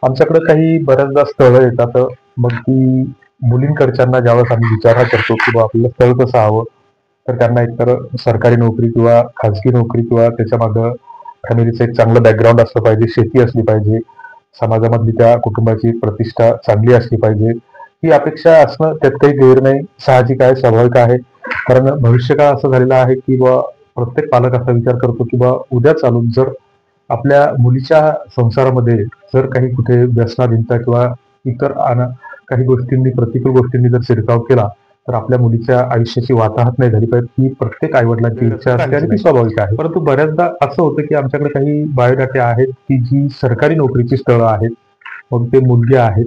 आमच्याकडे काही बऱ्याचदा स्थळं येतात. मग ती मुलींकडच्यांना ज्यावेळेस आम्ही विचारणा करतो की आपल्याला स्थळ कसं हवं, तर त्यांना एकतर सरकारी नोकरी किंवा खाजगी नोकरी किंवा त्याच्यामागं फॅमिलीचं एक चांगलं बॅकग्राऊंड असलं पाहिजे, शेती असली पाहिजे, समाजामधली त्या कुटुंबाची प्रतिष्ठा चांगली असली पाहिजे. ही अपेक्षा असणं त्यात काही गैर नाही, साहजिक आहे, स्वाभाविक आहे. कारण भविष्यकाळ असं झालेला आहे की प्रत्येक पालक असा विचार करतो की उद्या चालून जर आपल्या मुलीच्या संसारामध्ये जर काही कुठे व्यसनाधीनता किंवा इतर काही गोष्टींनी प्रतिकूल गोष्टींनी जर शिरकाव केला तर आपल्या मुलीच्या आयुष्याची वाताहत नाही झाली पाहिजे. ही प्रत्येक आईवडिलांची इच्छा असते आणि ती स्वाभाविक आहे. परंतु बऱ्याचदा असं होतं की आमच्याकडे काही बायोडाटे आहेत की जी सरकारी नोकरीची स्थळं आहेत. मग ते मुलगी आहेत,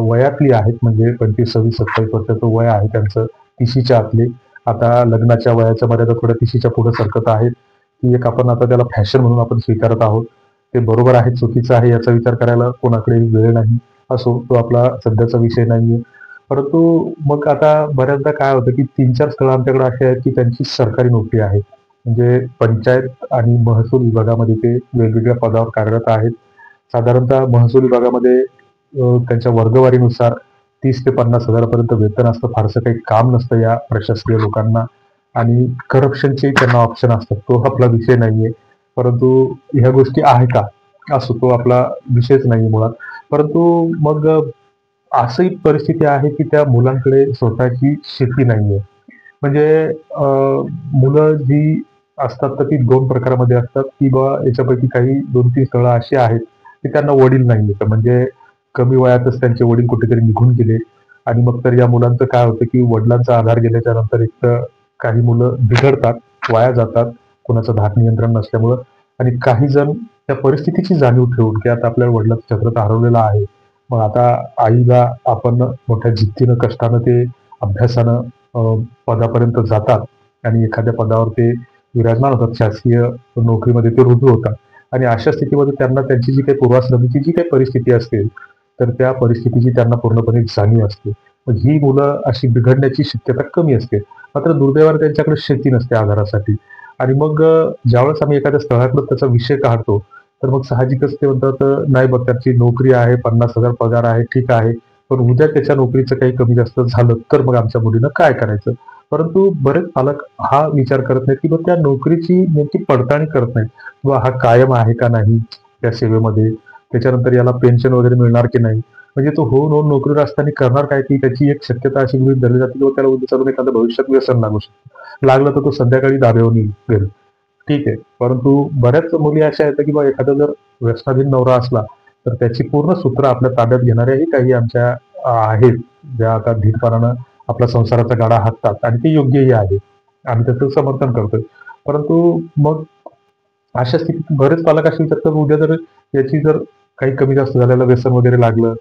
वयातली आहेत, म्हणजे 25-26-27 वर्षाचं वय आहे त्यांचं, 30च्या आतले. आता लग्नाच्या वयाच्या मर्यादा थोड्या 30च्या पुढे सरकत आहेत. ती एक आपण आता त्याला फॅशन म्हणून आपण स्वीकारत आहोत. ते बरोबर आहे, चुकीचं आहे याचा विचार करायला कोणाकडे वेळ नाही. असो, तो आपला सध्याचा विषय नाहीये. परंतु मग आता बऱ्याचदा काय होतं की 3-4 स्थळं आमच्याकडे अशी आहेत की त्यांची सरकारी नोकरी आहे. म्हणजे पंचायत आणि महसूल विभागामध्ये ते वेगवेगळ्या पदावर कार्यरत आहेत. साधारणतः महसूल विभागामध्ये त्यांच्या वर्गवारीनुसार 30 ते 50 हजारापर्यंत वेतन असतं. फारसं काही काम नसतं या प्रशासकीय लोकांना आणि करप्शनचे त्यांना ऑप्शन असतात. तो आपला विषय नाहीये. परंतु ह्या गोष्टी आहे का? असो, तो आपला विषयच नाही मुळात. परंतु मग अशी परिस्थिती आहे की त्या मुलांकडे स्वतःची शेती नाहीये. म्हणजे मुलं जी असतात तर ती 2 प्रकारामध्ये असतात की याच्यापैकी काही 2-3 स्थळं अशी आहेत की त्यांना वडील नाहीयेत. म्हणजे कमी वयातच त्यांचे वडील कुठेतरी निघून गेले आणि मग तर या मुलांचं काय होतं की वडिलांचा आधार गेल्याच्या नंतर एक तर काही मुलं बिघडतात, वाया जातात, कोणाचं धाक नियंत्रण नसल्यामुळं. आणि काही जण त्या परिस्थितीची जाणीव ठेवून की आता आपल्या वडिलांचं छत्र हरवलेलं आहे. मग आता आईला आपण मोठ्या जिद्दीनं, कष्टानं ते अभ्यासानं पदापर्यंत जातात आणि एखाद्या पदावर ते विराजमान होतात, शासकीय नोकरीमध्ये ते रुजू होतात. आणि अशा स्थितीमध्ये त्यांना त्यांची जी काही पूर्वाश्रमीची जी काही परिस्थिती असते, तर त्या परिस्थितीची त्यांना पूर्णपणे जाणीव असते. मग ही मुलं अशी बिघडण्याची शक्यता कमी असते. मात्र दुर्दैवाने त्यांच्याकडे शेती नसते आधारासाठी. आणि मग ज्यावेळेस आम्ही एखाद्या स्थळाकडे त्याचा विषय काढतो, तर मग साहजिकच ते म्हणतात, नाही बघ त्याची नोकरी आहे, 50,000 पगार आहे, ठीक आहे. पण उद्या त्याच्या नोकरीचं काही कमी जास्त झालं तर मग आमच्या मुलीनं काय करायचं? परंतु बरेच पालक हा विचार करत नाहीत की मग त्या नोकरीची नेमकी पडताळणी करत नाहीत. किंवा हा कायम आहे का नाही त्या सेवेमध्ये? त्याच्यानंतर याला पेन्शन वगैरे मिळणार की नाही? म्हणजे तो होऊन नोकरीवर असताना करणार काय की त्याची एक शक्यता अशी गृहीत धरली जाते की त्याला उद्या चालून एखाद्या भविष्यात व्यसन लागू शकतं. लागलं तर तो संध्याकाळी धाब्यावर निघेल. ठीक आहे. परंतु बऱ्याच मुली अशा आहेत की एखादा जर व्यसनाधीन नवरा असला, तर त्याची पूर्ण सूत्र आपल्या ताब्यात घेणाऱ्याही काही आमच्या आहेत, ज्या आता धीरपणानं आपला संसाराचा गाडा हाकतात आणि ते योग्यही आहे. आम्ही त्याचं समर्थन करतोय. परंतु मग अशा स्थितीत बरेच पालक असे विचारतात, उद्या जर याची जर काही कमी जास्त झालेलं व्यसन वगैरे लागलं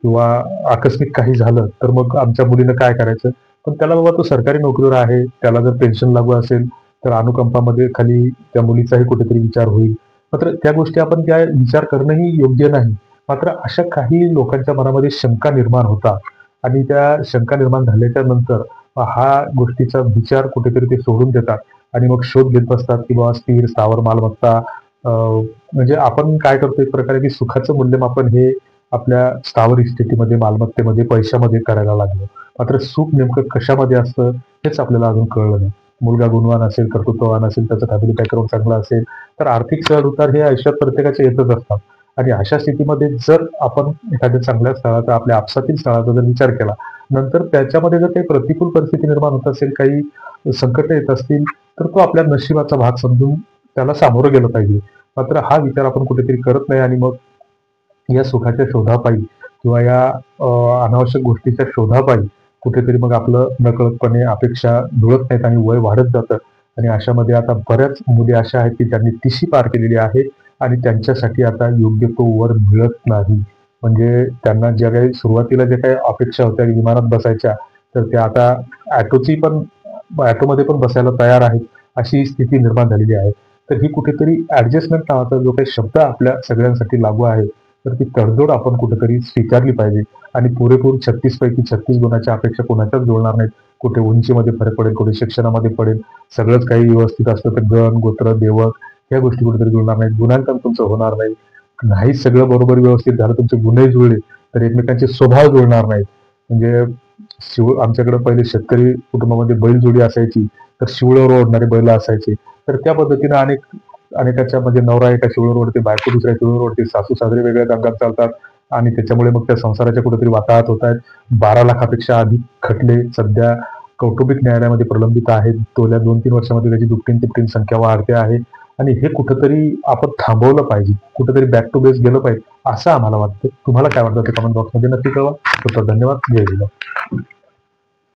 किंवा आकस्मिक काही झालं, तर मग आमच्या मुलीनं काय करायचं? पण त्याला बाबा तो सरकारी नोकरीवर आहे, त्याला जर पेन्शन लागू असेल, तर अनुकंपामध्ये खाली त्या मुलीचाही कुठेतरी विचार होईल. मात्र त्या गोष्टी आपण त्या विचार करणंही योग्य नाही. मात्र अशा काही लोकांच्या मनामध्ये शंका निर्माण होतात आणि त्या शंका निर्माण झाल्याच्या नंतर हा गोष्टीचा विचार कुठेतरी ते सोडून देतात आणि मग शोध घेत बसतात की बाबा स्थिर स्थावर मालमत्ता. म्हणजे आपण काय करतो एक प्रकारे की सुखाचं मूल्यमापन हे आपल्या स्थावर इस्टेटीमध्ये, मालमत्तेमध्ये, पैशामध्ये करायला लागलो. मात्र सुख नेमकं कशामध्ये असतं हेच आपल्याला अजून कळलं नाही. मुलगा गुणवान असेल, कर्तृत्ववान असेल, त्याचं फॅमिली बॅकग्राऊंड चांगला असेल, तर आर्थिक चढ-उतार हे आयुष्यात प्रत्येकाचे येतच असतात. आणि अशा स्थितीमध्ये जर आपण एखाद्या चांगल्या स्थळाचा, आपल्या आपसातील स्थळाचा जर विचार केला, नंतर त्याच्यामध्ये जर काही प्रतिकूल परिस्थिती निर्माण होत असेल, काही संकट येत असतील, तर तो आपल्या नशिबाचा भाग समजून त्याला सामोरं गेलं पाहिजे. मात्र हा विचार आपण कुठेतरी करत नाही आणि मग या सुखाच्या शोधापायी किंवा या अनावश्यक गोष्टीच्या शोधापायी कुठेतरी मग आपलं नकळतपणे अपेक्षा जुळत नाहीत आणि वय वाढत जातं. आणि अशामध्ये आता बऱ्याच मुली अशा आहेत की ज्यांनी 30शी पार केलेली आहे आणि त्यांच्यासाठी आता योग्य तो वर मिळत नाही. म्हणजे त्यांना ज्या काही सुरुवातीला ज्या काही अपेक्षा होत्या विमानात बसायच्या, तर त्या आता ऑटोमध्ये पण बसायला तयार आहेत, अशी स्थिती निर्माण झालेली आहे. तर ही कुठेतरी ॲडजस्टमेंट नावाचा जो काही शब्द आपल्या सगळ्यांसाठी लागू आहे, तर ती तडजोड आपण कुठेतरी स्वीकारली पाहिजे. आणि पुरेपूर 36 पैकी 36 गुणाच्या अपेक्षा कोणाच्याच जुळणार नाहीत. कुठे उंचीमध्ये फरक पडेल, कुठे शिक्षणामध्ये पडेल. सगळंच काही व्यवस्थित असलं तर गण, गोत्र, देवक ह्या गोष्टी कुठेतरी जुळणार नाहीत. गुणांकन तुमचं होणार नाही. नाहीच सगळं बरोबर व्यवस्थित झालं, तुमचे गुन्हे जुळले, तर एकमेकांचे स्वभाव जुळणार नाहीत. म्हणजे आमच्याकडे पहिले शेतकरी कुटुंबामध्ये बैलजोडी असायची, तर शिवळावर ओढणारे बैल असायचे. तर त्या पद्धतीने अनेकाच्या म्हणजे नवरा एका शिवळावर ओढते, बायको दुसऱ्या शिवळावर ओढते, सासू सासरे वेगळ्या अंगात चालतात आणि त्याच्यामुळे मग त्या संसाराच्या कुठेतरी वाताहत होत आहेत. 12 लाखापेक्षा अधिक खटले सध्या कौटुंबिक न्यायालयामध्ये प्रलंबित आहेत. गेल्या 2-3 वर्षामध्ये त्याची दुपटीन तिपटीन संख्या वाढते आहे आणि हे कुठंतरी आपण थांबवलं पाहिजे. कुठेतरी बॅक टू बेस गेलं पाहिजे, असं आम्हाला वाटतं. तुम्हाला काय वाटतं ते कमेंट बॉक्समध्ये नक्की कळवा. तर धन्यवाद. जय जिजाऊ.